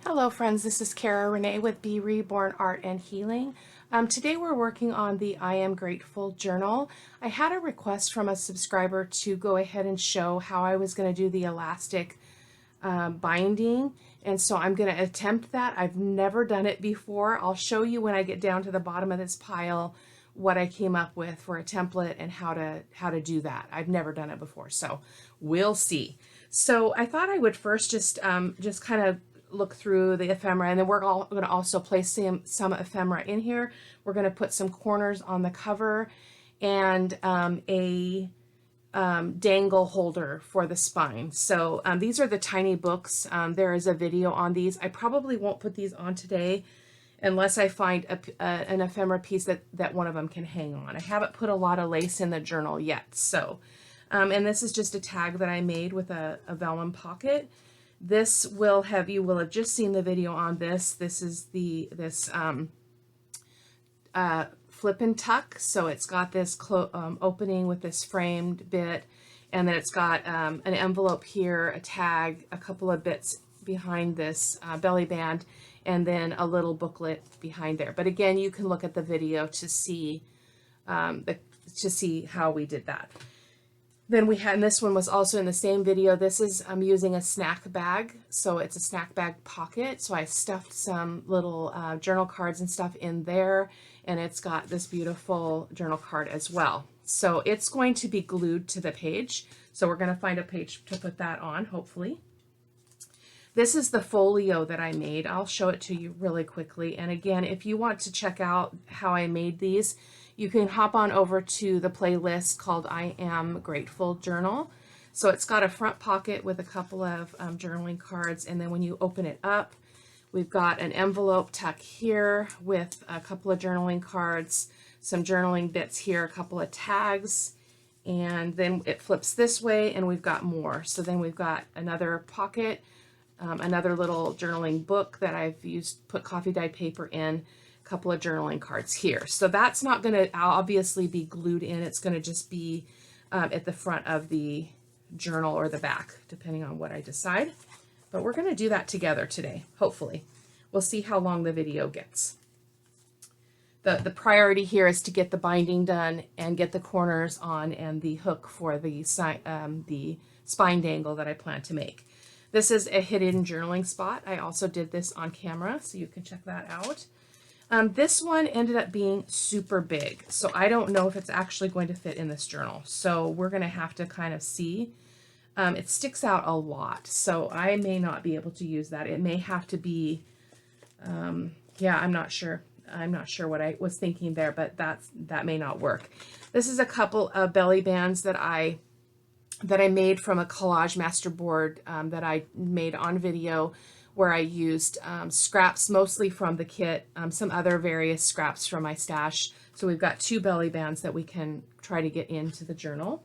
Hello friends, this is Cara-Renee with B.Reborn Art and Healing. Today we're working on the I Am Grateful journal. I had a request from a subscriber to go ahead and show how I was going to do the elastic binding, and so I'm going to attempt that. I've never done it before. I'll show you when I get down to the bottom of this pile what I came up with for a template and how to do that. I've never done it before, so we'll see. So I thought I would first just kind of look through the ephemera, and then we're all going to also place some ephemera in here. We're going to put some corners on the cover and a dangle holder for the spine. So these are the tiny books. There is a video on these. I probably won't put these on today unless I find an ephemera piece that one of them can hang on. I haven't put a lot of lace in the journal yet. So, and this is just a tag that I made with a vellum pocket. This you will have just seen the video on this. This is this flip and tuck. So it's got this opening with this framed bit, and then it's got an envelope here, a tag, a couple of bits behind this belly band, and then a little booklet behind there. But again, you can look at the video to see how we did that. Then we had, and this one was also in the same video. This is I'm using a snack bag, so it's a snack bag pocket. So I stuffed some little journal cards and stuff in there, and it's got this beautiful journal card as well. So it's going to be glued to the page. So we're going to find a page to put that on, hopefully. This is the folio that I made. I'll show it to you really quickly. And again, if you want to check out how I made these, you can hop on over to the playlist called I Am Grateful Journal. So it's got a front pocket with a couple of journaling cards, and then when you open it up, we've got an envelope tuck here with a couple of journaling cards, some journaling bits here, a couple of tags, and then it flips this way and we've got more. So then we've got another pocket, another little journaling book that I've put coffee dyed paper in, couple of journaling cards here. So that's not going to obviously be glued in. It's going to just be at the front of the journal or the back, depending on what I decide. But we're going to do that together today, hopefully. We'll see how long the video gets. The priority here is to get the binding done and get the corners on and the hook for the spine dangle that I plan to make. This is a hidden journaling spot. I also did this on camera, so you can check that out. This one ended up being super big, so I don't know if it's actually going to fit in this journal. So we're going to have to kind of see. It sticks out a lot, so I may not be able to use that. It may have to be, yeah, I'm not sure. I'm not sure what I was thinking there, but that may not work. This is a couple of belly bands that I made from a collage masterboard that I made on video, where I used scraps mostly from the kit, some other various scraps from my stash. So we've got 2 belly bands that we can try to get into the journal.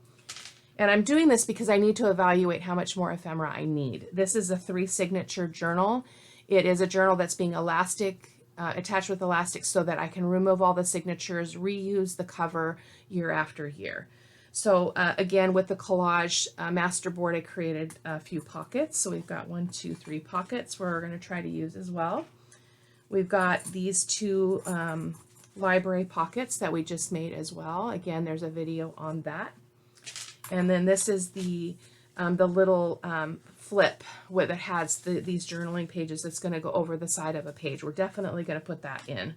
And I'm doing this because I need to evaluate how much more ephemera I need. This is a 3 signature journal. It is a journal that's being attached with elastic so that I can remove all the signatures, reuse the cover year after year. So again, with the collage masterboard, I created a few pockets. So we've got 1, 2, 3 pockets we're going to try to use as well. We've got these 2 library pockets that we just made as well. Again, there's a video on that. And then this is the little flip that has these journaling pages that's going to go over the side of a page. We're definitely going to put that in.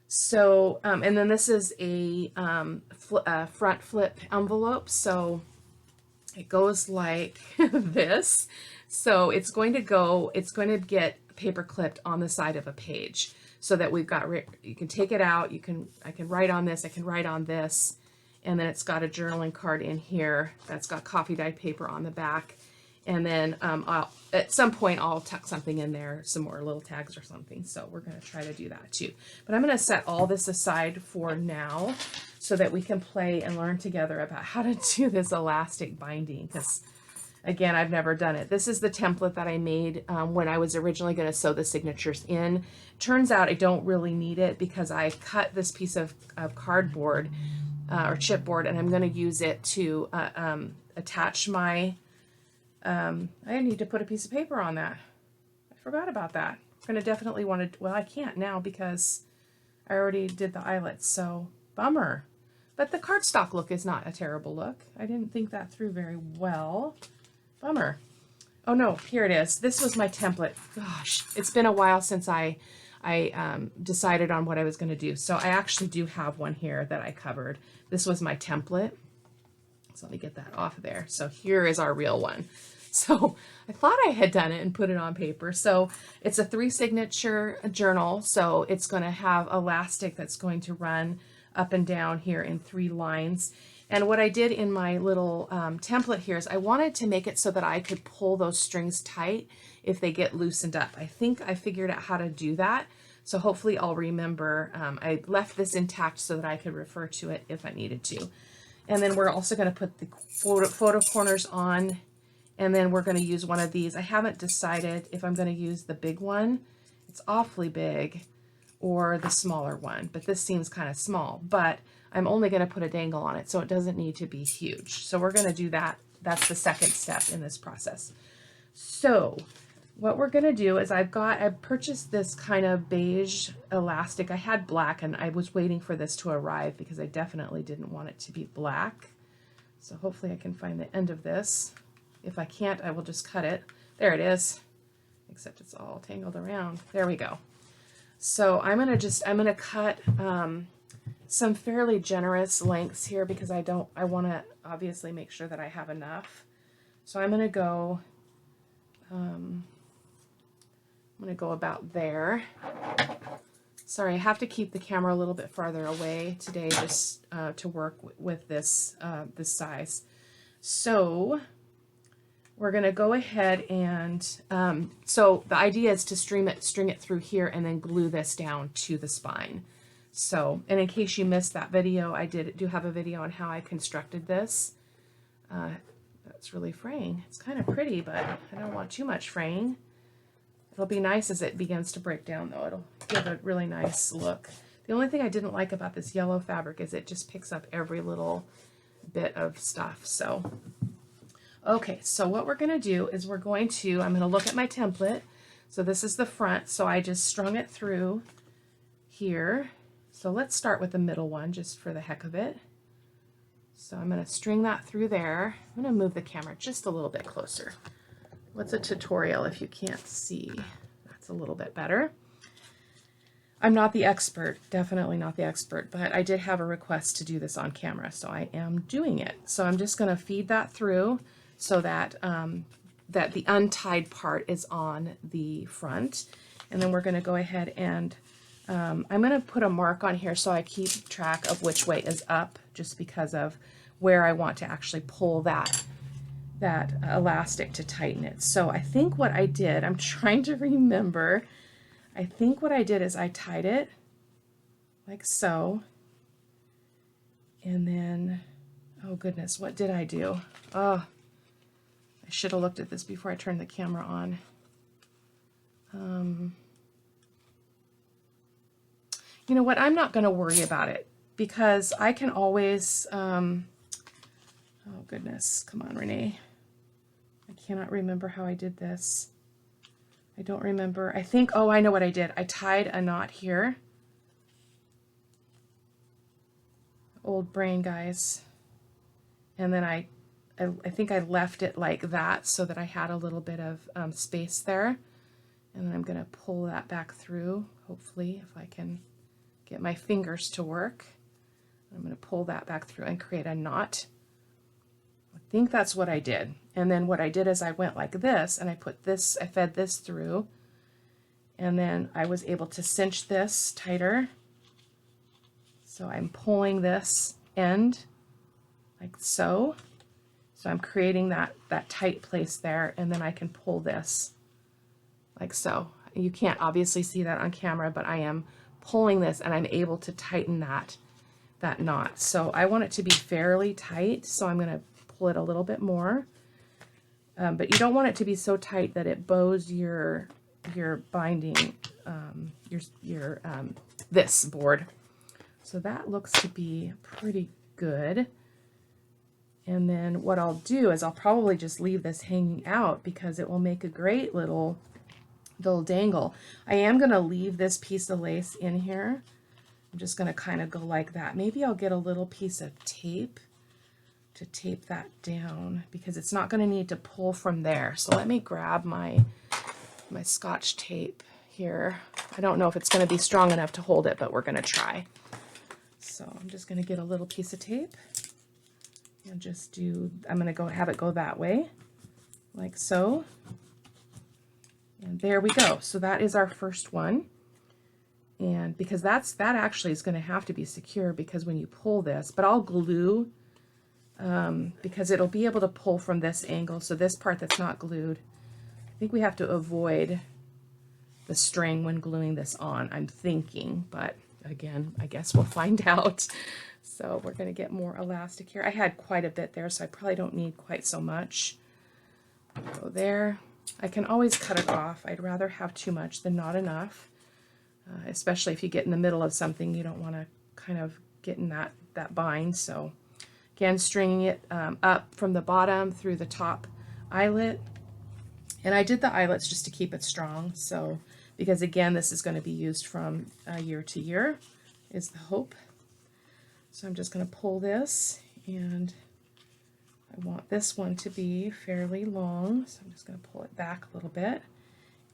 So, and then this is a front flip envelope. So it goes like this. So it's going to get paper clipped on the side of a page so that we've got, you can take it out. I can write on this, I can write on this. And then it's got a journaling card in here that's got coffee dyed paper on the back. And then at some point I'll tuck something in there, some more little tags or something. So we're going to try to do that too. But I'm going to set all this aside for now so that we can play and learn together about how to do this elastic binding. Because again, I've never done it. This is the template that I made when I was originally going to sew the signatures in. Turns out I don't really need it because I cut this piece of cardboard or chipboard, and I'm going to use it to attach my I need to put a piece of paper on that. I Forgot about that. I'm going to definitely want to, well, I can't now because I already did the eyelets, so bummer. But the cardstock look is not a terrible look. I didn't think that through very well. Bummer. Oh no, here it is. This was my template. Gosh, it's been a while since I decided on what I was going to do. So I actually do have one here that I covered. This was my template. So let me get that off of there. So here is our real one. So I thought I had done it and put it on paper. So it's a 3 signature journal. So it's going to have elastic that's going to run up and down here in 3 lines. And what I did in my little template here is I wanted to make it so that I could pull those strings tight if they get loosened up. I think I figured out how to do that. So hopefully I'll remember. I left this intact so that I could refer to it if I needed to. And then we're also going to put the photo corners on. And then we're going to use one of these. I haven't decided if I'm going to use the big one. It's awfully big, or the smaller one, but this seems kind of small. But I'm only going to put a dangle on it, so it doesn't need to be huge. So we're going to do that. That's the second step in this process. So what we're going to do is I purchased this kind of beige elastic. I had black, and I was waiting for this to arrive because I definitely didn't want it to be black. So hopefully I can find the end of this. If I can't, I will just cut it. There it is, except it's all tangled around. There we go. So I'm going to cut some fairly generous lengths here because I want to obviously make sure that I have enough. So I'm going to go, about there. Sorry, I have to keep the camera a little bit farther away today just to work with this, this size. So we're going to go ahead and, so the idea is to string it through here and then glue this down to the spine. So, and in case you missed that video, I do have a video on how I constructed this. That's really fraying. It's kind of pretty, but I don't want too much fraying. It'll be nice as it begins to break down though. It'll give a really nice look. The only thing I didn't like about this yellow fabric is it just picks up every little bit of stuff. So, okay, so what we're going to do is I'm going to look at my template. So this is the front. So I just strung it through here. So let's start with the middle one just for the heck of it. So I'm going to string that through there. I'm going to move the camera just a little bit closer. What's a tutorial if you can't see? That's a little bit better. I'm not the expert, definitely not the expert, but I did have a request to do this on camera, so I am doing it. So I'm just going to feed that through so that, that the untied part is on the front. And then we're going to go ahead and I'm going to put a mark on here so I keep track of which way is up, just because of where I want to actually pull that elastic to tighten it. So I think what I did, I'm trying to remember, I think what I did is I tied it like so, and then, oh goodness, what did I do? Oh, I should have looked at this before I turned the camera on. You know what, I'm not going to worry about it because I can always, oh goodness, come on, Renee. I cannot remember how I did this. I don't remember. I think, oh, I know what I did. I tied a knot here. Old brain, guys. And then I think I left it like that so that I had a little bit of space there. And then I'm going to pull that back through, hopefully, if I can get my fingers to work. I'm going to pull that back through and create a knot. I think that's what I did. And then what I did is I went like this and I put this, I fed this through, and then I was able to cinch this tighter. So I'm pulling this end like so. So I'm creating that tight place there, and then I can pull this like so. You can't obviously see that on camera, but I am pulling this and I'm able to tighten that knot. So I want it to be fairly tight, so I'm going to pull it a little bit more. But you don't want it to be so tight that it bows your binding, this board. So that looks to be pretty good. And then what I'll do is I'll probably just leave this hanging out because it will make a great little they'll dangle. I am going to leave this piece of lace in here. I'm just going to kind of go like that. Maybe I'll get a little piece of tape to tape that down because it's not going to need to pull from there. So let me grab my Scotch tape here. I don't know if it's going to be strong enough to hold it, but we're going to try. So I'm just going to get a little piece of tape and just do, I'm going to go have it go that way, like so. And there we go. So that is our first one. And because that actually is going to have to be secure because when you pull this, but I'll glue because it'll be able to pull from this angle. So this part that's not glued, I think we have to avoid the string when gluing this on, I'm thinking, but again, I guess we'll find out. So we're going to get more elastic here. I had quite a bit there, so I probably don't need quite so much. Go there. I can always cut it off. I'd rather have too much than not enough, especially if you get in the middle of something, you don't want to kind of get in that bind. So again, stringing it up from the bottom through the top eyelet. And I did the eyelets just to keep it strong. So, because again, this is going to be used from year to year, is the hope. So I'm just going to pull this, and I want this one to be fairly long. So I'm just going to pull it back a little bit.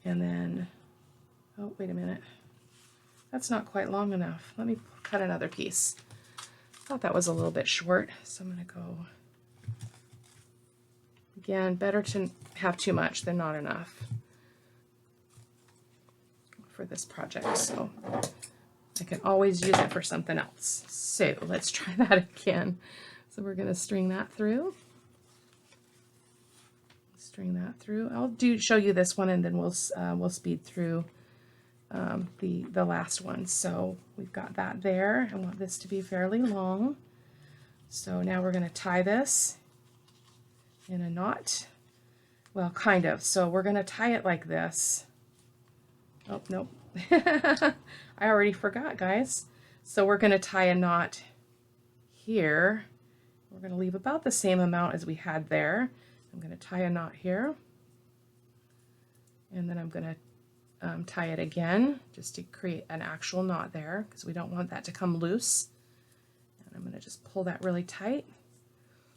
And then, oh, wait a minute. That's not quite long enough. Let me cut another piece. I thought that was a little bit short, so I'm going to go, again, better to have too much than not enough for this project, so I can always use it for something else. So let's try that again. So we're going to string that through. String that through. I'll show you this one, and then we'll speed through the last one. So we've got that there. I want this to be fairly long. So now we're going to tie this in a knot. Well, kind of. So we're going to tie it like this. Oh, nope. I already forgot, guys. So we're going to tie a knot here. We're going to leave about the same amount as we had there. I'm going to tie a knot here. And then I'm going to tie it again just to create an actual knot there because we don't want that to come loose. And I'm going to just pull that really tight.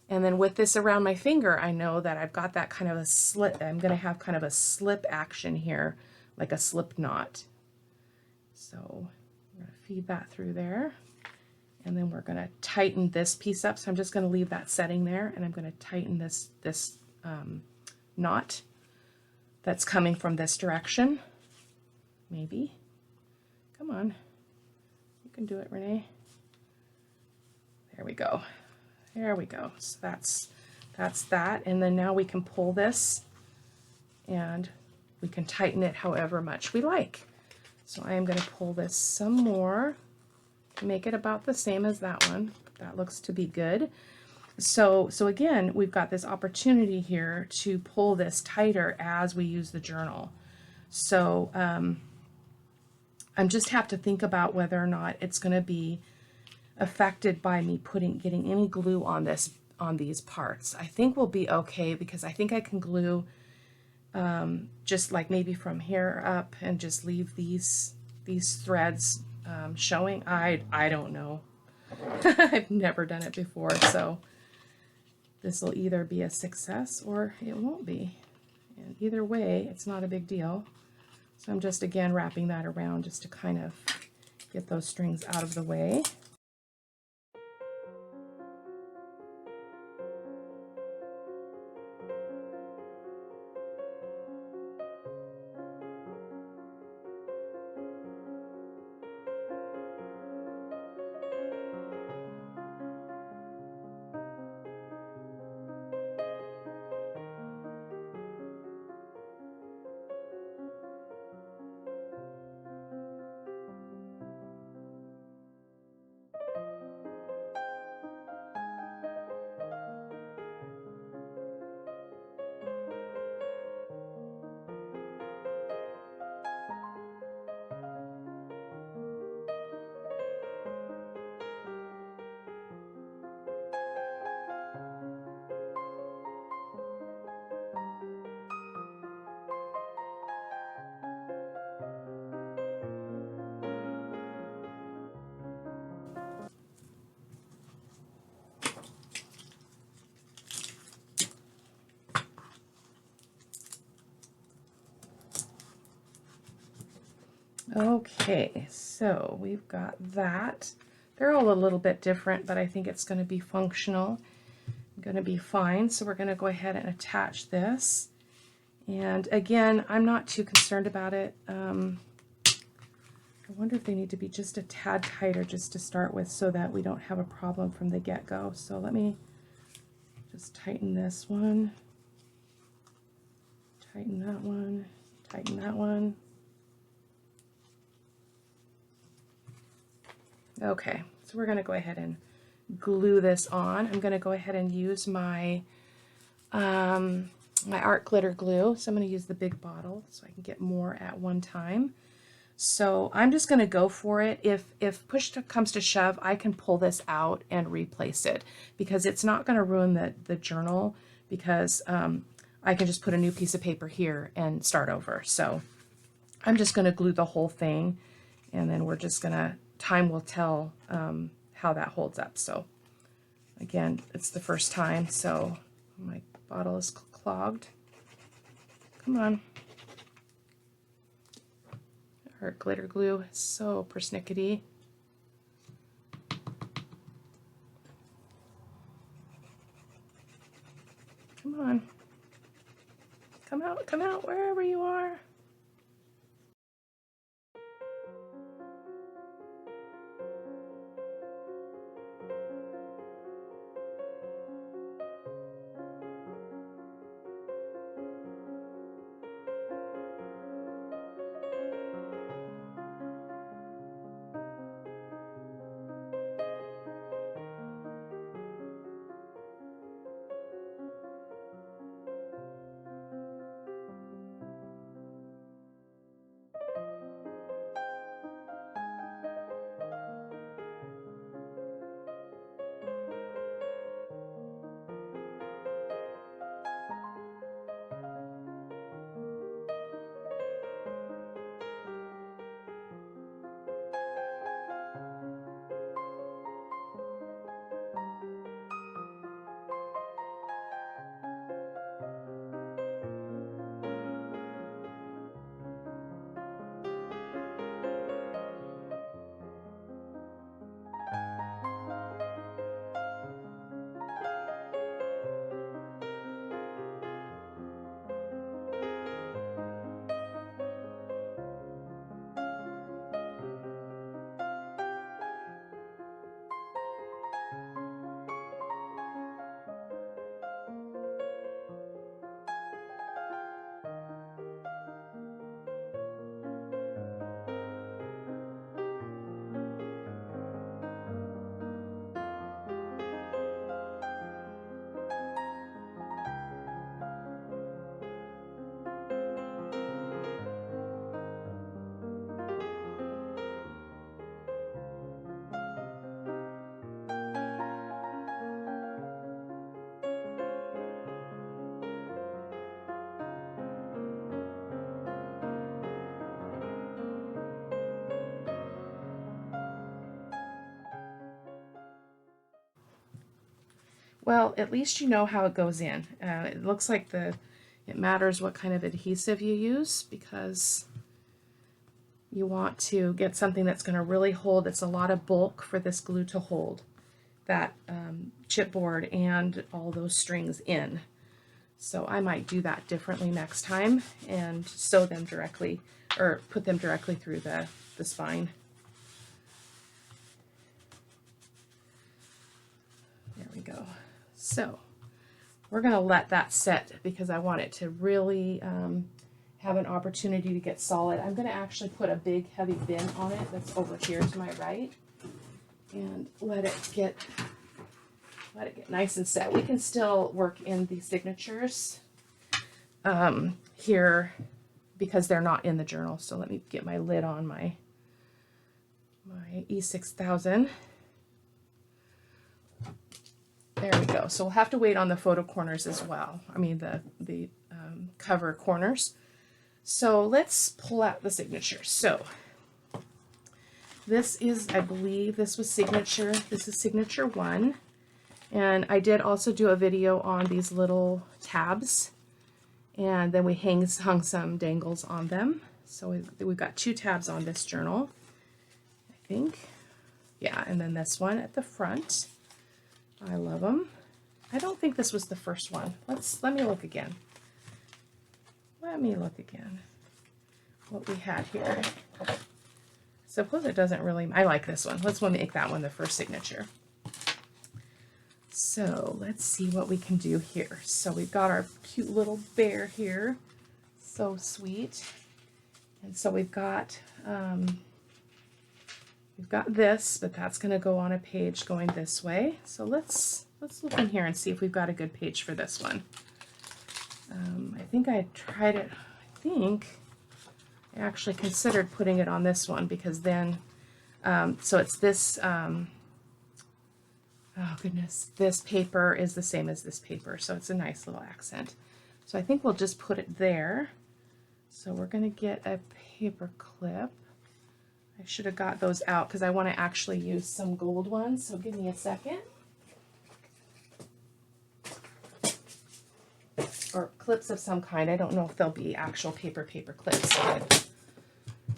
And then with this around my finger, I know that I've got that kind of a slip. I'm going to have kind of a slip action here, like a slip knot. So we're going to feed that through there. And then we're going to tighten this piece up. So I'm just going to leave that setting there, and I'm going to tighten this knot that's coming from this direction. Maybe. Come on. You can do it, Renee. There we go. There we go. So that's that. And then now we can pull this and we can tighten it however much we like. So I am going to pull this some more to make it about the same as that one. That looks to be good. So again, we've got this opportunity here to pull this tighter as we use the journal. So I just have to think about whether or not it's going to be affected by me getting any glue on these parts. I think we'll be okay because I think I can glue just like maybe from here up and just leave these threads showing. I don't know. I've never done it before, so this will either be a success or it won't be. And either way, it's not a big deal. So I'm just again wrapping that around just to kind of get those strings out of the way. Okay, so we've got that. They're all a little bit different, but I think it's going to be functional. Going to be fine. So we're going to go ahead and attach this. And again, I'm not too concerned about it. I wonder if they need to be just a tad tighter just to start with so that we don't have a problem from the get-go. So let me just tighten this one, tighten that one, tighten that one. Okay, so we're going to go ahead and glue this on. I'm going to go ahead and use my my art glitter glue. So I'm going to use the big bottle so I can get more at one time. So I'm just going to go for it. If push comes to shove, I can pull this out and replace it because it's not going to ruin the journal because I can just put a new piece of paper here and start over. So I'm just going to glue the whole thing, and then we're just going to, time will tell how that holds up. So again, it's the first time, so my bottle is clogged. Come on. Our glitter glue is so persnickety. Come on. Come out, wherever you are. Well, at least you know how it goes in. It looks like it matters what kind of adhesive you use because you want to get something that's going to really hold. It's a lot of bulk for this glue to hold that chipboard and all those strings in. So I might do that differently next time and sew them directly or put them directly through the spine. There we go. So we're going to let that set because I want it to really have an opportunity to get solid. I'm going to actually put a big heavy bin on it that's over here to my right and let it get nice and set. We can still work in the signatures here because they're not in the journal. So let me get my lid on my E6000. There we go. So we'll have to wait on the photo corners as well. I mean the cover corners. So let's pull out the signature. So this is, I believe this was signature. This is signature 1. And I did also do a video on these little tabs. And then we hung some dangles on them. So we've got 2 tabs on this journal, I think. Yeah, and then this one at the front. I love them. I don't think this was the first one. Let me look again. Let me look again. What we had here. Suppose it doesn't really. I like this one. Let's make that one the first signature. So let's see what we can do here. So we've got our cute little bear here. So sweet. And so we've got this, but that's going to go on a page going this way. So let's look in here and see if we've got a good page for this one. I think I tried it. I think I actually considered putting it on this one because then, so it's this. Oh goodness, this paper is the same as this paper, so it's a nice little accent. So I think we'll just put it there. So we're going to get a paper clip. I should have got those out because I want to actually use some gold ones, so give me a second. Or clips of some kind. I don't know if they'll be actual paper clips, but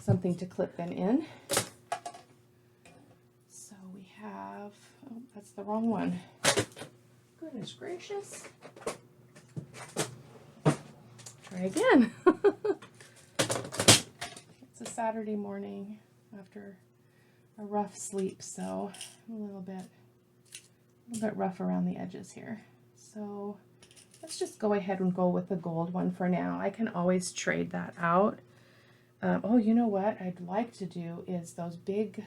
something to clip them in. So we have, oh, that's the wrong one. Goodness gracious. Try again. It's a Saturday morning after a rough sleep, so I'm a little bit rough around the edges here. So let's just go ahead and go with the gold one for now. I can always trade that out. Oh, you know what I'd like to do is those big,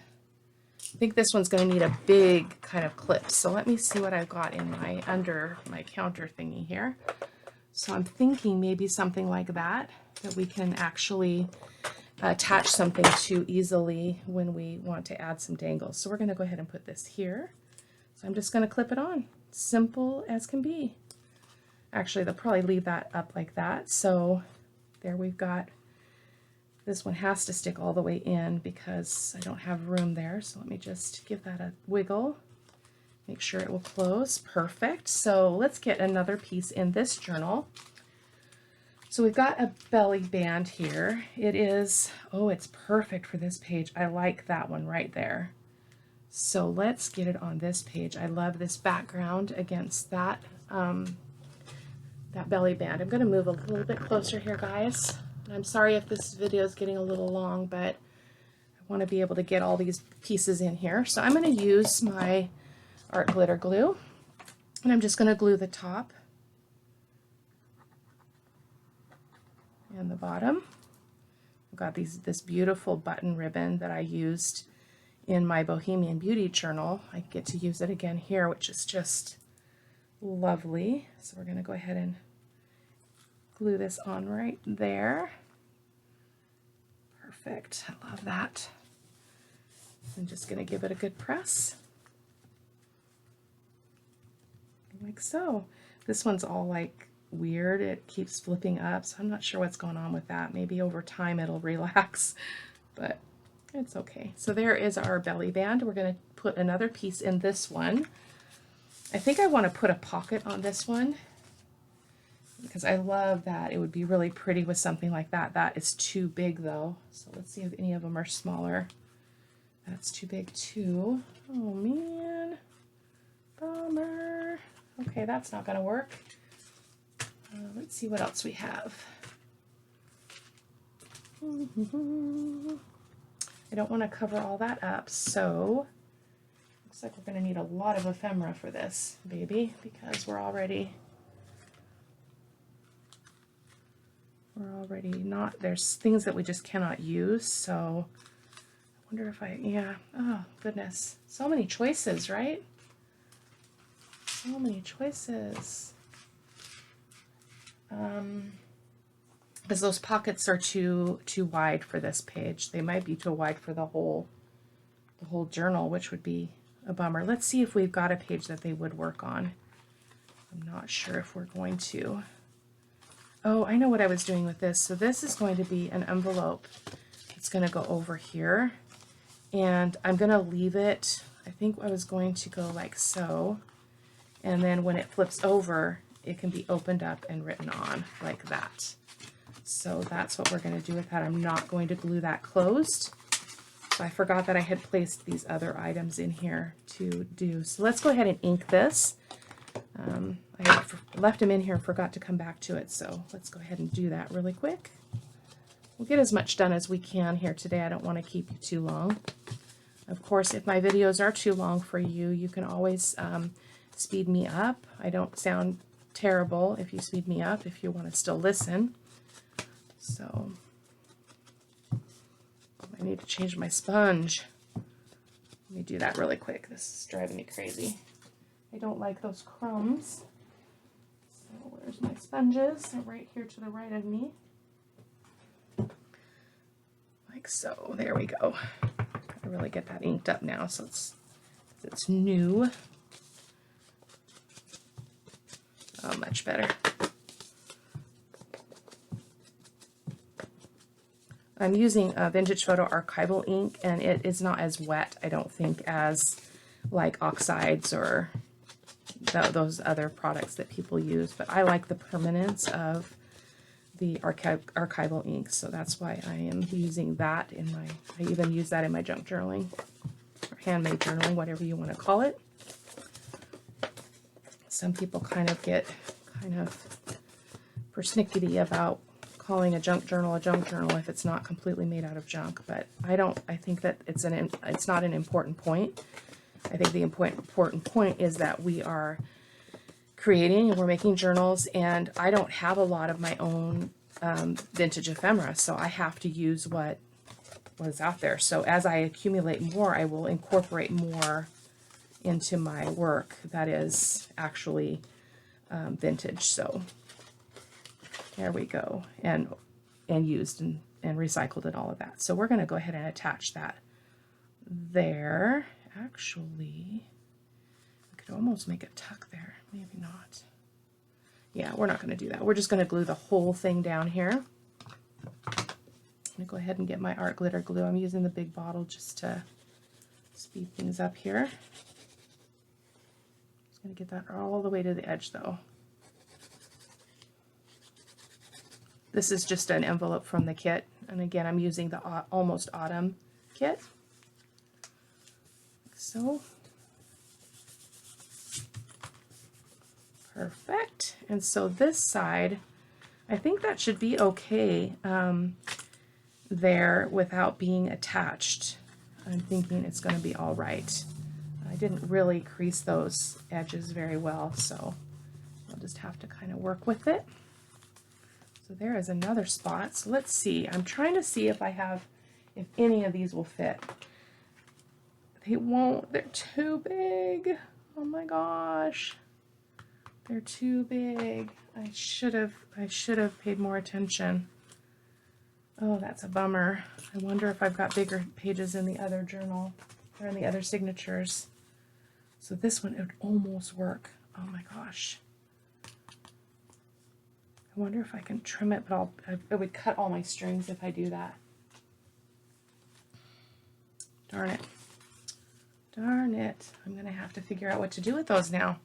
I think this one's going to need a big kind of clip. So let me see what I've got in my, under my counter thingy here. So I'm thinking maybe something like that we can actually attach something to easily when we want to add some dangles. So we're going to go ahead and put this here. So I'm just going to clip it on. Simple as can be. Actually, they'll probably leave that up like that. So there we've got, this one has to stick all the way in because I don't have room there. So let me just give that a wiggle. Make sure it will close. Perfect. So let's get another piece in this journal. So we've got a belly band here. It is, oh, it's perfect for this page. I like that one right there. So let's get it on this page. I love this background against that, that belly band. I'm going to move a little bit closer here, guys. I'm sorry if this video is getting a little long, but I want to be able to get all these pieces in here. So I'm going to use my art glitter glue, and I'm just going to glue the top and the bottom. I've got this beautiful button ribbon that I used in my Bohemian Beauty journal. I get to use it again here, which is just lovely. So we're going to go ahead and glue this on right there. Perfect. I love that. I'm just going to give it a good press. Like so. This one's all like weird. It keeps flipping up, so I'm not sure what's going on with that. Maybe over time it'll relax, but it's okay. So there is our belly band. We're going to put another piece in this one. I think I want to put a pocket on this one because I love that. It would be really pretty with something like that. That is too big though. So let's see if any of them are smaller. That's too big too. Oh man, bummer. Okay, that's not going to work. Let's see what else we have. I don't want to cover all that up, so looks like we're going to need a lot of ephemera for this baby because we're already not, there's things that we just cannot use, so I wonder if yeah, oh goodness, so many choices, right? So many choices. Because those pockets are too wide for this page. They might be too wide for the whole journal, which would be a bummer. Let's see if we've got a page that they would work on. I'm not sure if we're going to. Oh, I know what I was doing with this. So this is going to be an envelope. It's going to go over here, and I'm going to leave it. I think I was going to go like so. And then when it flips over, it can be opened up and written on like that. So that's what we're going to do with that. I'm not going to glue that closed. So I forgot that I had placed these other items in here to do. So let's go ahead and ink this. I left them in here and forgot to come back to it. So let's go ahead and do that really quick. We'll get as much done as we can here today. I don't want to keep you too long. Of course, if my videos are too long for you, you can always speed me up. I don't sound terrible if you speed me up, if you want to still listen. So I need to change my sponge. Let me do that really quick. This is driving me crazy. I don't like those crumbs. So where's my sponges? They're right here to the right of me. Like so. There we go. Gotta really get that inked up now so it's new. Oh, much better. I'm using a Vintage Photo Archival ink, and it is not as wet, I don't think, as like oxides or those other products that people use. But I like the permanence of the archival ink, so that's why I am using that in my, I even use that in my junk journaling, or handmade journaling, whatever you want to call it. Some people kind of get persnickety about calling a junk journal if it's not completely made out of junk, but I think that it's not an important point. I think the important point is that we are creating and we're making journals, and I don't have a lot of my own vintage ephemera, so I have to use what was out there. So as I accumulate more, I will incorporate more into my work that is actually vintage. So there we go, and used and recycled and all of that. So we're going to go ahead and attach that there. Actually, I could almost make a tuck there. Maybe not. Yeah, we're not going to do that. We're just going to glue the whole thing down here. I'm going to go ahead and get my art glitter glue. I'm using the big bottle just to speed things up here. Just going to get that all the way to the edge though. This is just an envelope from the kit, and again I'm using the Almost Autumn kit. Like so. Perfect. And so this side, I think that should be okay there without being attached. I'm thinking it's going to be all right. I didn't really crease those edges very well, so I'll just have to kind of work with it. So there is another spot. So let's see. I'm trying to see if any of these will fit. They won't. They're too big. Oh my gosh. They're too big. I should have paid more attention. Oh, that's a bummer. I wonder if I've got bigger pages in the other journal or in the other signatures. So this one, it would almost work. Oh my gosh. I wonder if I can trim it, but it would cut all my strings if I do that. Darn it. Darn it. I'm going to have to figure out what to do with those now.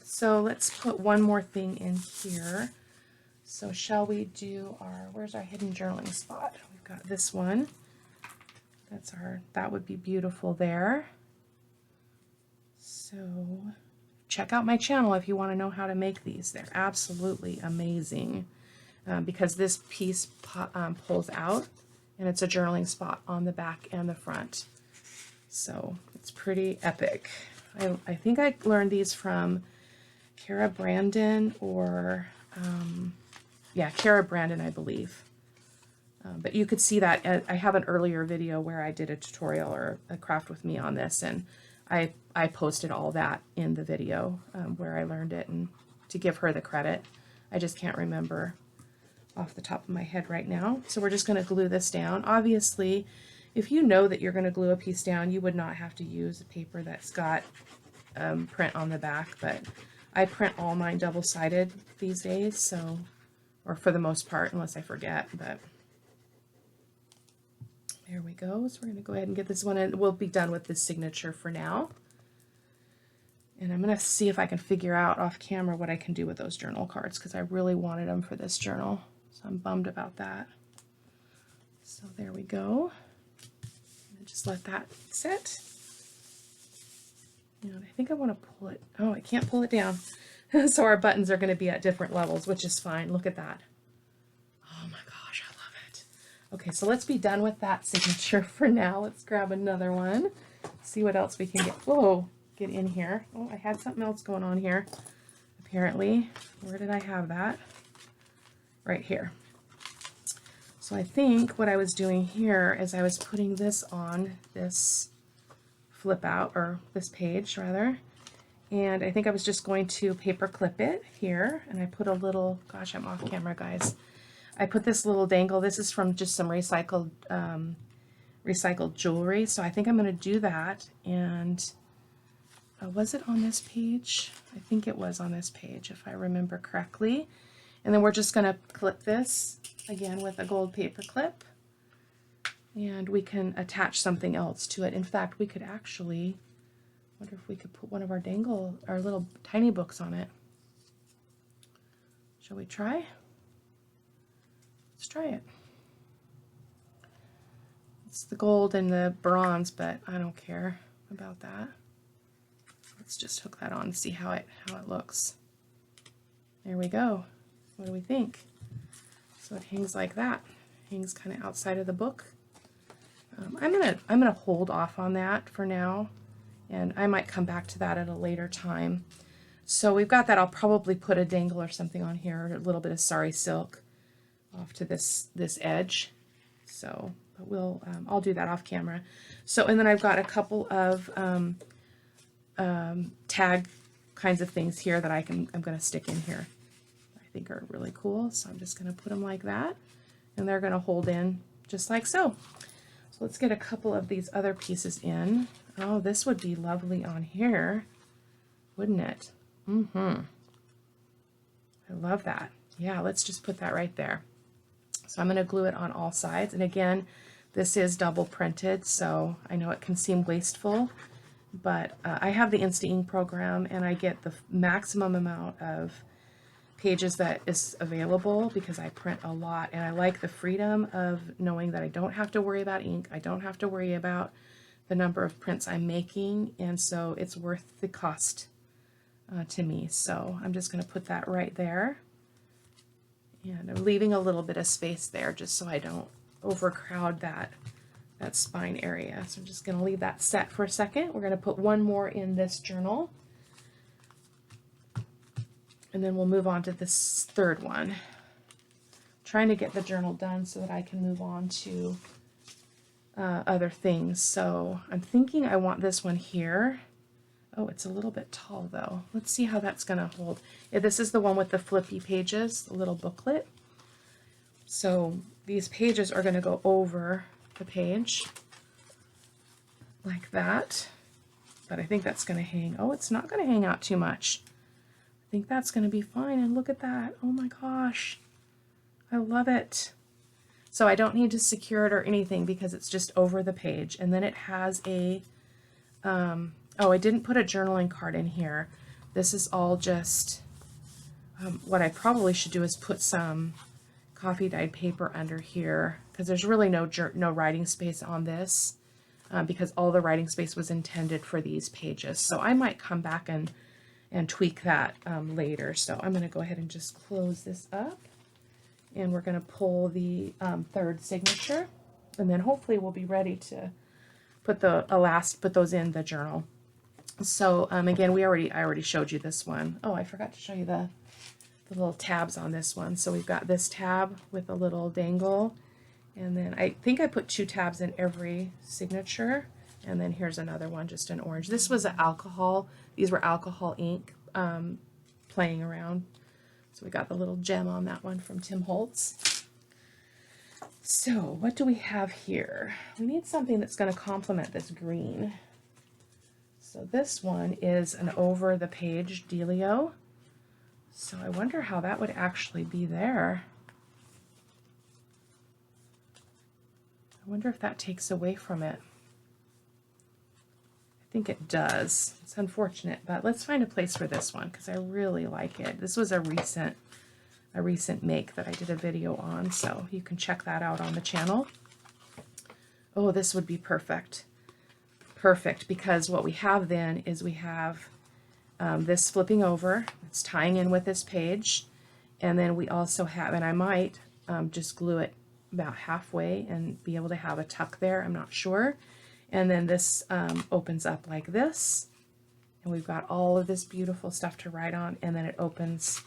So let's put one more thing in here. So shall we do where's our hidden journaling spot? We've got this one. That would be beautiful there. So check out my channel if you want to know how to make these. They're absolutely amazing because this piece pulls out, and it's a journaling spot on the back and the front. So it's pretty epic. I think I learned these from Cara-Renee or yeah, Cara-Renee, I believe. But you could see that I have an earlier video where I did a tutorial or a craft with me on this, and I posted all that in the video where I learned it, and to give her the credit. I just can't remember off the top of my head right now. So we're just going to glue this down. Obviously, if you know that you're going to glue a piece down, you would not have to use a paper that's got print on the back, but I print all mine double-sided these days, so, or for the most part, unless I forget, but there we go. So we're going to go ahead and get this one in. We'll be done with this signature for now. And I'm going to see if I can figure out off camera what I can do with those journal cards, because I really wanted them for this journal. So I'm bummed about that. So there we go. Just let that sit. And I think I want to pull it. Oh, I can't pull it down. So our buttons are going to be at different levels, which is fine. Look at that. Oh my gosh, I love it. Okay, so let's be done with that signature for now. Let's grab another one. See what else we can get. Whoa, get in here. Oh, I had something else going on here. Apparently, where did I have that? Right here. So I think what I was doing here is I was putting this on this flip out, or this page rather, and I think I was just going to paper clip it here, and I put a little, gosh, I'm off camera guys, I put this little dangle. This is from just some recycled jewelry, so I think I'm going to do that. And was it on this page? I think it was on this page if I remember correctly. And then we're just going to clip this again with a gold paper clip, and we can attach something else to it. In fact, we could actually, wonder if we could put one of our little tiny books on it. Shall we try? Let's try it. It's the gold and the bronze, but I don't care about that. Let's just hook that on and see how it looks. There we go. What do we think? So it hangs like that. Hangs kind of outside of the book. I'm gonna hold off on that for now, and I might come back to that at a later time. So we've got that. I'll probably put a dangle or something on here, a little bit of sari silk off to this edge. So, but we'll I'll do that off camera. So, and then I've got a couple of tag kinds of things here that I'm going to stick in here. I think are really cool. So I'm just going to put them like that, and they're going to hold in just like so. So let's get a couple of these other pieces in. Oh, this would be lovely on here, wouldn't it? I love that. Yeah, let's just put that right there. So I'm going to glue it on all sides. And again, this is double printed, so I know it can seem wasteful, but I have the Insta-Ink program, and I get the maximum amount of pages that is available because I print a lot, and I like the freedom of knowing that I don't have to worry about ink. I don't have to worry about the number of prints I'm making, and so it's worth the cost to me. So I'm just going to put that right there, and I'm leaving a little bit of space there just so I don't overcrowd that spine area. So I'm just going to leave that set for a second. We're going to put one more in this journal, and then we'll move on to this third one. I'm trying to get the journal done so that I can move on to other things. So I'm thinking I want this one here. Oh, it's a little bit tall though. Let's see how that's going to hold. Yeah, this is the one with the flippy pages, the little booklet. So these pages are going to go over the page like that. But I think that's going to hang. Oh, it's not going to hang out too much. I think that's going to be fine. And look at that. Oh my gosh. I love it. So I don't need to secure it or anything because it's just over the page. And then it has a, oh, I didn't put a journaling card in here. This is all just, what I probably should do is put some coffee dyed paper under here, because there's really no writing space on this, because all the writing space was intended for these pages. So I might come back and tweak that later. So I'm going to go ahead and just close this up, and we're going to pull the third signature, and then hopefully we'll be ready to put those in the journal. So again, I already showed you this one. Oh, I forgot to show you the little tabs on this one. So we've got this tab with a little dangle, and then I think I put 2 tabs in every signature, and then here's another one, just an orange. This was an alcohol. These were alcohol ink playing around. So we got the little gem on that one from Tim Holtz. So what do we have here? We need something that's going to complement this green. So this one is an over the page dealio. So I wonder how that would actually be there. I wonder if that takes away from it. I think it does. It's unfortunate, but let's find a place for this one because I really like it. This was a recent a recent make that I did a video on, so you can check that out on the channel. Oh, this would be perfect. Perfect, because what we have then is we have this flipping over. It's tying in with this page. And then we also have, and I might just glue it about halfway and be able to have a tuck there. I'm not sure. And then this opens up like this. And we've got all of this beautiful stuff to write on. And then it opens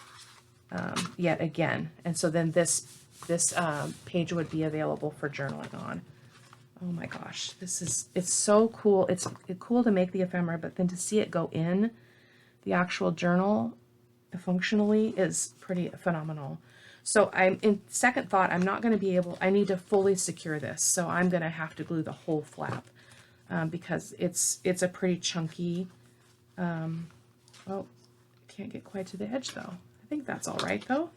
yet again. And so then this page would be available for journaling on. Oh my gosh, it's so cool. It's cool to make the ephemera, but then to see it go in the actual journal functionally is pretty phenomenal. So I'm in second thought, I'm not going to be able, I need to fully secure this. So I'm going to have to glue the whole flap because it's a pretty chunky, oh, can't get quite to the edge though. I think that's all right though.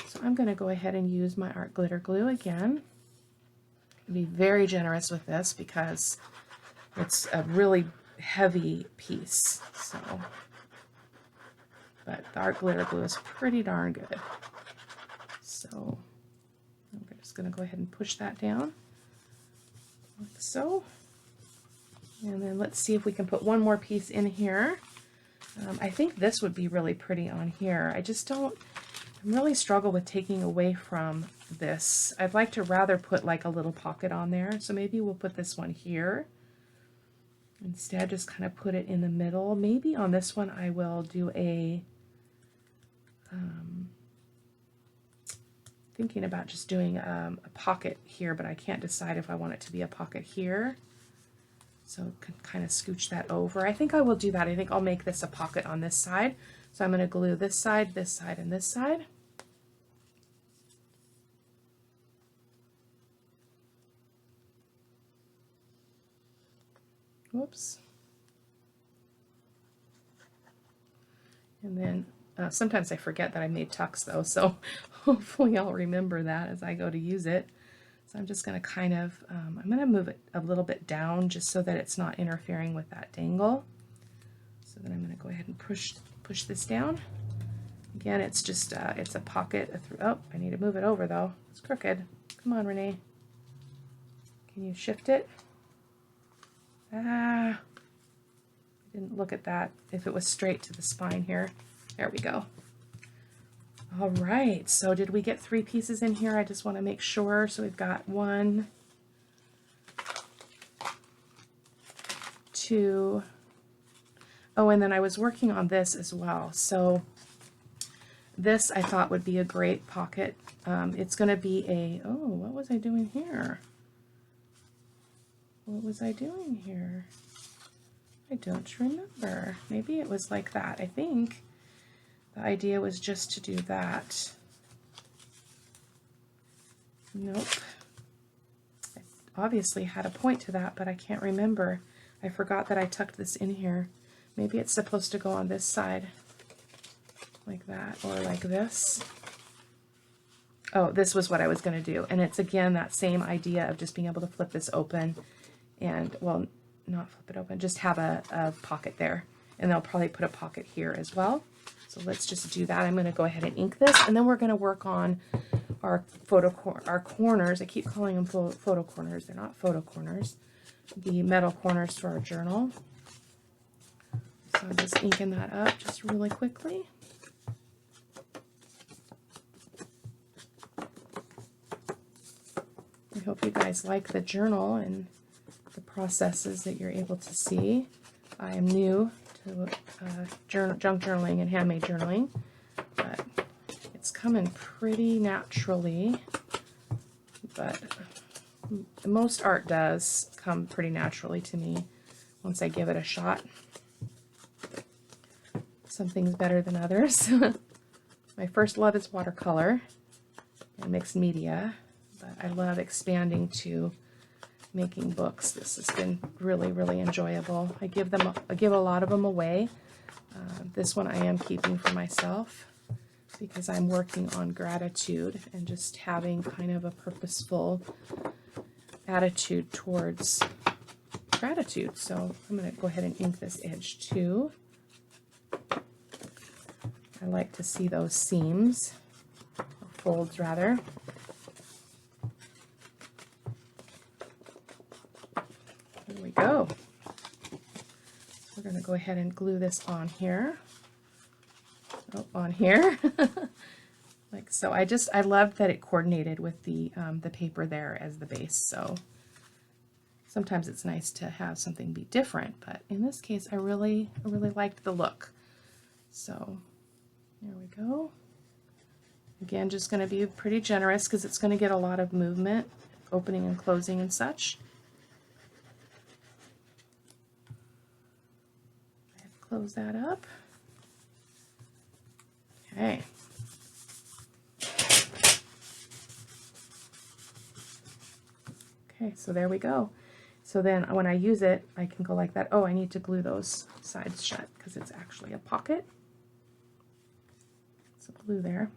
So I'm going to go ahead and use my art glitter glue again. Be very generous with this because it's a really heavy piece. So, but the art glitter glue is pretty darn good. So I'm just going to go ahead and push that down like so. And then let's see if we can put one more piece in here. I think this would be really pretty on here. I really struggle with taking away from this. I'd like to rather put like a little pocket on there. So maybe we'll put this one here. Instead, just kind of put it in the middle. Maybe on this one I will do a, thinking about just doing a pocket here, but I can't decide if I want it to be a pocket here. So kind of scooch that over. I think I will do that. I think I'll make this a pocket on this side. So I'm going to glue this side, and this side. Whoops. And then sometimes I forget that I made tucks though, so hopefully I'll remember that as I go to use it. So I'm just going to kind of, I'm going to move it a little bit down just so that it's not interfering with that dangle. So then I'm going to go ahead and push this down. Again, it's just, it's a pocket. Oh, I need to move it over though. It's crooked. Come on, Renee. Can you shift it? I didn't look at that. If it was straight to the spine here. There we go. All right, so did we get 3 pieces in here? I just want to make sure. So we've got 1, 2. Oh, and then I was working on this as well. So this I thought would be a great pocket. It's going to be a, oh, what was I doing here? What was I doing here? I don't remember. Maybe it was like that. I think the idea was just to do that. Nope. I obviously had a point to that, but I can't remember. I forgot that I tucked this in here. Maybe it's supposed to go on this side like that or like this. Oh, this was what I was going to do. And it's again that same idea of just being able to flip this open and, well, not flip it open, just have a pocket there. And they'll probably put a pocket here as well. So let's just do that. I'm going to go ahead and ink this, and then we're going to work on our corners. I keep calling them photo corners. They're not photo corners. The metal corners for our journal. So I'm just inking that up just really quickly. I hope you guys like the journal and the processes that you're able to see. I am new to junk journaling and handmade journaling, but it's coming pretty naturally. But most art does come pretty naturally to me once I give it a shot. Some things better than others. My first love is watercolor and mixed media, but I love expanding to making books. This has been really, really enjoyable. I give a lot of them away. This one I am keeping for myself because I'm working on gratitude and just having kind of a purposeful attitude towards gratitude. So I'm going to go ahead and ink this edge too. I like to see those seams. folds rather. There we go. We're going to go ahead and glue this on here. Oh, on here. Like so. I loved that it coordinated with the paper there as the base. So sometimes it's nice to have something be different, but in this case, I really liked the look. So there we go. Again, just going to be pretty generous because it's going to get a lot of movement, opening and closing and such. Close that up. Okay. Okay, so there we go. So then when I use it, I can go like that. Oh, I need to glue those sides shut because it's actually a pocket. So glue there.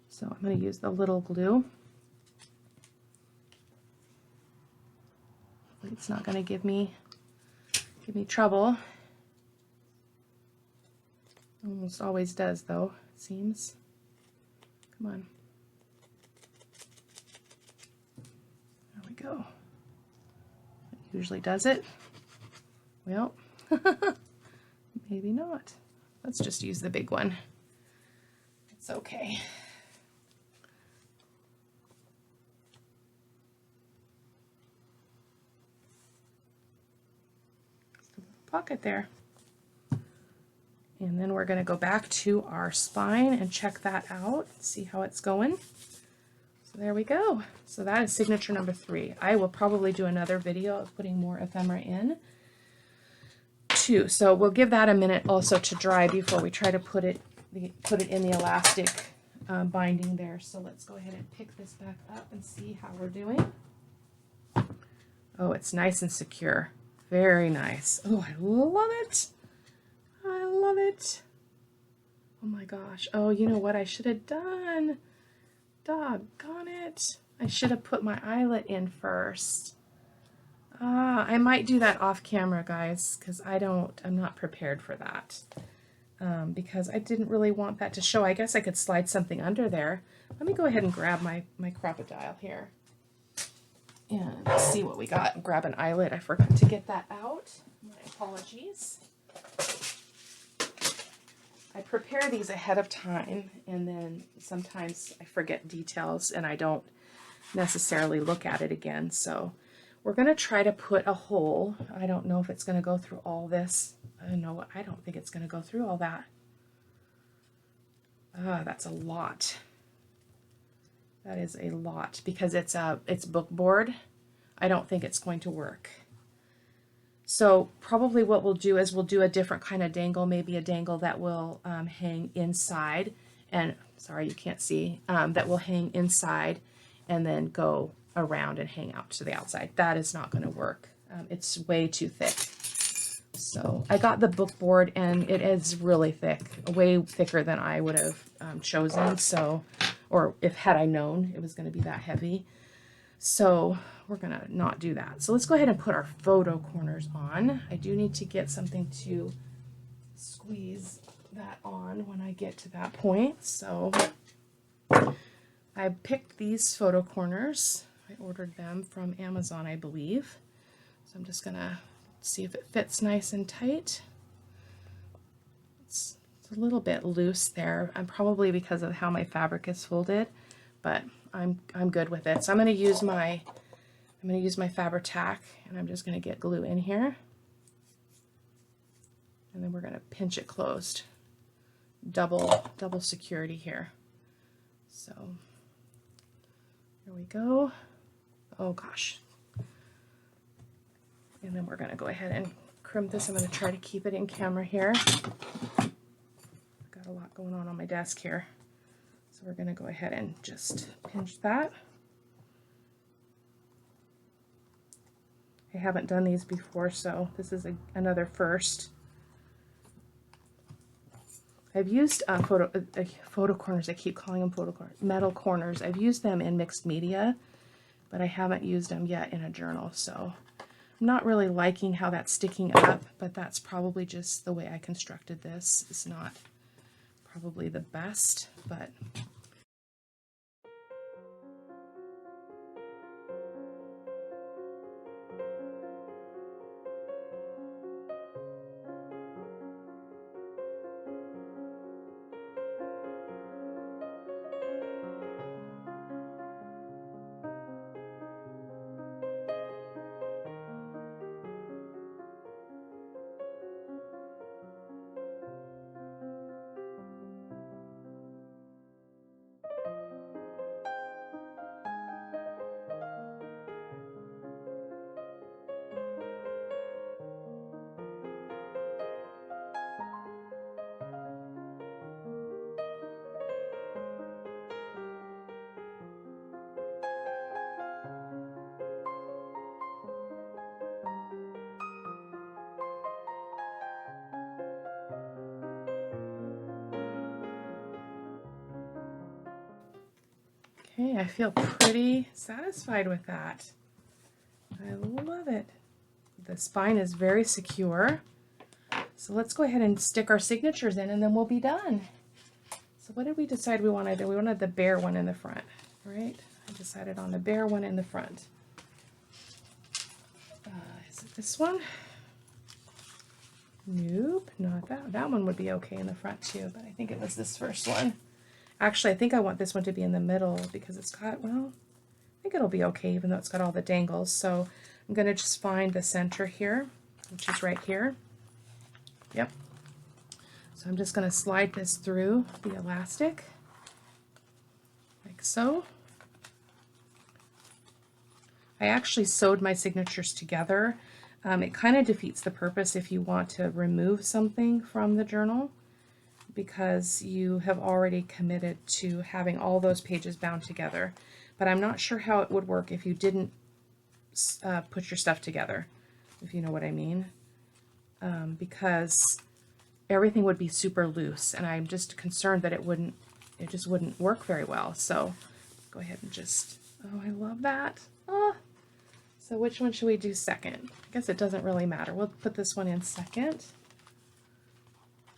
So I'm going to use the little glue. It's not going to give me trouble. Almost always does though, it seems. Come on. There we go. It usually does it. Well, maybe not. Let's just use the big one. It's okay. Pocket there. And then we're going to go back to our spine and check that out, see how it's going. So there we go. So that is signature number 3. I will probably do another video of putting more ephemera in too. So we'll give that a minute also to dry before we try to put it in the elastic binding there. So let's go ahead and pick this back up and see how we're doing. Oh, it's nice and secure. Very nice. Oh, I love it. I love it. Oh my gosh. Oh, you know what I should have done? Doggone it. I should have put my eyelet in first. I might do that off camera, guys, because I'm not prepared for that. Because I didn't really want that to show. I guess I could slide something under there. Let me go ahead and grab my crocodile here and see what we got. Grab an eyelet. I forgot to get that out. My apologies. I prepare these ahead of time, and then sometimes I forget details and I don't necessarily look at it again. So we're going to try to put a hole. I don't know if it's going to go through all this. I don't think it's going to go through all that. That's a lot. That is a lot because it's book board. I don't think it's going to work. So probably what we'll do is we'll do a different kind of dangle, maybe a dangle that will hang inside, and sorry you can't see, that will hang inside and then go around and hang out to the outside. That is not going to work. It's way too thick. So I got the book board and it is really thick, way thicker than I would have chosen. So, or had I known it was going to be that heavy. So we're going to not do that. So let's go ahead and put our photo corners on. I do need to get something to squeeze that on when I get to that point. So I picked these photo corners. I ordered them from Amazon, I believe. So I'm just going to see if it fits nice and tight. It's a little bit loose there. I'm probably because of how my fabric is folded, but I'm good with it. So I'm going to use my Fabri-Tac, and I'm just going to get glue in here, and then we're going to pinch it closed. Double security here. So there we go. Oh gosh. And then we're going to go ahead and crimp this. I'm going to try to keep it in camera here. I've got a lot going on my desk here. So we're going to go ahead and just pinch that. I haven't done these before, so this is another first. I've used photo corners. I keep calling them photo corners. Metal corners. I've used them in mixed media, but I haven't used them yet in a journal. So I'm not really liking how that's sticking up, but that's probably just the way I constructed this. It's not probably the best, but Okay, I feel pretty satisfied with that. I love it. The spine is very secure. So let's go ahead and stick our signatures in and then we'll be done. So what did we decide we wanted? We wanted the bear one in the front, right? I decided on the bear one in the front. Is it this one? Nope, not that. That one would be okay in the front too, but I think it was this first one. Actually, I think I want this one to be in the middle because it's got, well, I think it'll be okay even though it's got all the dangles. So I'm going to just find the center here, which is right here. Yep. So I'm just going to slide this through the elastic, like so. I actually sewed my signatures together. It kind of defeats the purpose if you want to remove something from the journal, because you have already committed to having all those pages bound together. But I'm not sure how it would work if you didn't put your stuff together, if you know what I mean, because everything would be super loose, and I'm just concerned that it just wouldn't work very well. So go ahead and just, oh, I love that. Oh. So which one should we do second? I guess it doesn't really matter. We'll put this one in second.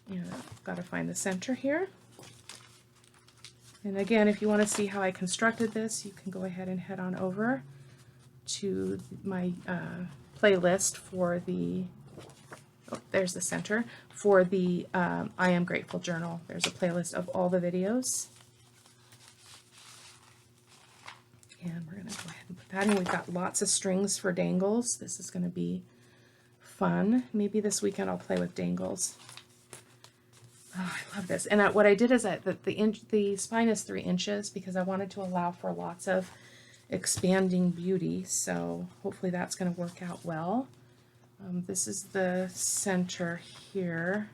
And I've got to find the center here. And again, if you want to see how I constructed this, you can go ahead and head on over to my playlist for the, oh, there's the center, for the I Am Grateful journal. There's a playlist of all the videos. And we're going to go ahead and put that in. We've got lots of strings for dangles. This is going to be fun. Maybe this weekend I'll play with dangles. Oh, I love this. And what I did is the spine is 3 inches because I wanted to allow for lots of expanding beauty. So hopefully that's going to work out well. This is the center here.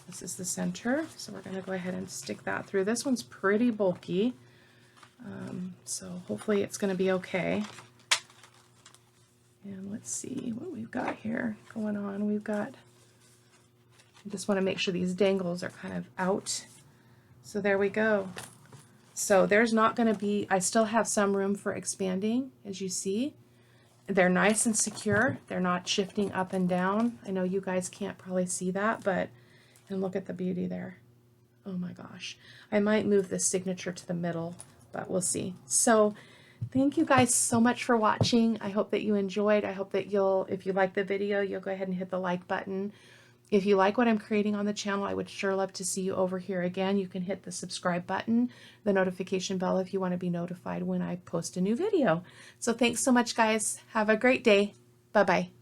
This is the center. So we're going to go ahead and stick that through. This one's pretty bulky. So hopefully it's going to be okay. And let's see what we've got here going on. We've got, I just want to make sure these dangles are kind of out. So there we go. So there's not going to be, I still have some room for expanding, as you see. They're nice and secure. They're not shifting up and down. I know you guys can't probably see that, but, and look at the beauty there. Oh my gosh. I might move the signature to the middle, but we'll see. So thank you guys so much for watching. I hope that you enjoyed. I hope that if you like the video, you'll go ahead and hit the like button. If you like what I'm creating on the channel, I would sure love to see you over here again. You can hit the subscribe button, the notification bell if you want to be notified when I post a new video. So thanks so much, guys. Have a great day. Bye-bye.